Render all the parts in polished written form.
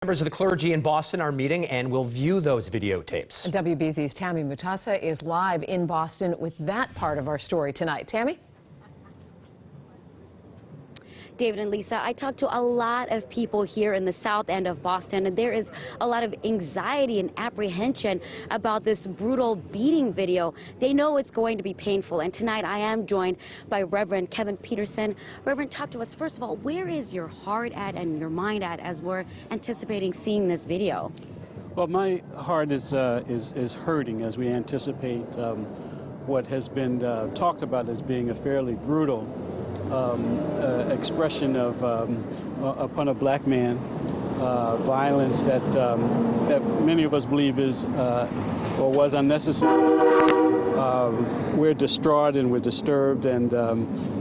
Members of the clergy in Boston are meeting and will view those videotapes. WBZ's Tammy Mutasa is live in Boston with that part of our story tonight. Tammy? David and Lisa, I talked to a lot of people here in the south end of Boston, and there is a lot of anxiety and apprehension about this brutal beating video. They know it's going to be painful, and tonight I am joined by Reverend Kevin Peterson. Reverend, talk to us. First of all, where is your heart at and your mind at as we're anticipating seeing this video? Well, my heart is hurting as we anticipate what has been talked about as being a fairly brutal expression of upon a black man, violence that many of us believe is or was unnecessary. We're distraught and we're disturbed, and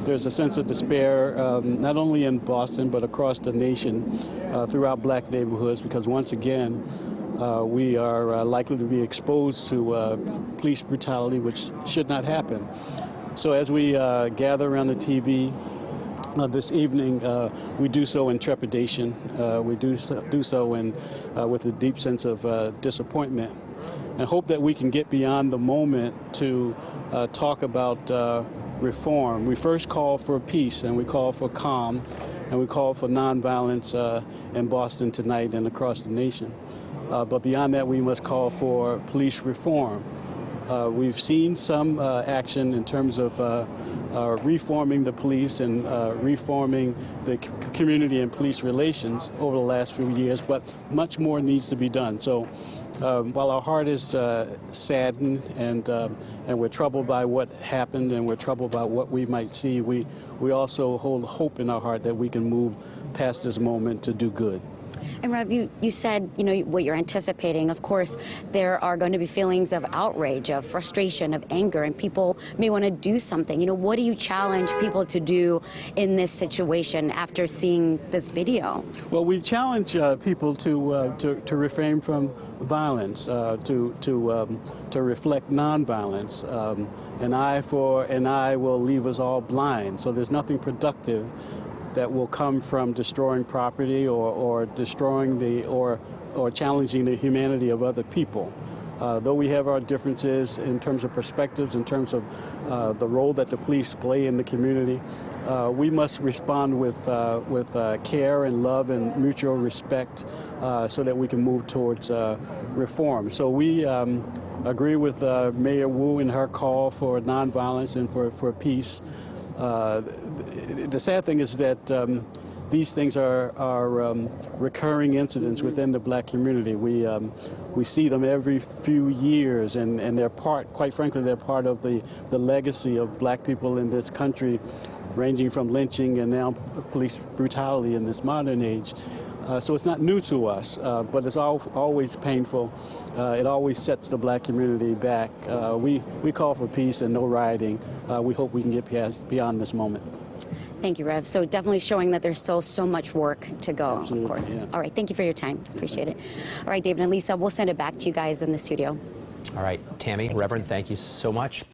there's a sense of despair not only in Boston but across the nation, throughout black neighborhoods, because once again we are likely to be exposed to police brutality, which should not happen. So as we gather around the TV this evening, we do so in trepidation. We do so with a deep sense of disappointment, and hope that we can get beyond the moment to talk about reform. We first call for peace, and we call for calm, and we call for nonviolence in Boston tonight and across the nation. But beyond that, we must call for police reform. We've seen some action in terms of reforming the police and reforming the community and police relations over the last few years, but much more needs to be done. So while our heart is saddened and we're troubled by what happened and we're troubled by what we might see, we also hold hope in our heart that we can move past this moment to do good. And Rev, you said, you know, what you're anticipating. Of course, there are going to be feelings of outrage, of frustration, of anger, and people may want to do something. You know, what do you challenge people to do in this situation after seeing this video? Well, we challenge people to refrain from violence, to reflect nonviolence. An eye for an eye will leave us all blind. So there's nothing productive that will come from destroying property or destroying or challenging the humanity of other people. Though we have our differences in terms of perspectives, in terms of the role that the police play in the community, we must respond with care and love and mutual respect so that we can move towards reform. So we agree with Mayor Wu in her call for nonviolence and for peace. The sad thing is that these things are recurring incidents within the black community. We see them every few years, and they're quite frankly, they're part of the legacy of black people in this country, ranging from lynching and now police brutality in this modern age. So it's not new to us, but it's always painful. It always sets the black community back. We call for peace and no rioting. We hope we can get beyond this moment. Thank you, Rev. So definitely showing that there's still so much work to go, Absolutely, of course. Yeah. All right, thank you for your time. Appreciate it. All right, David and Lisa, we'll send it back to you guys in the studio. All right, Tammy, Reverend, thank you so much.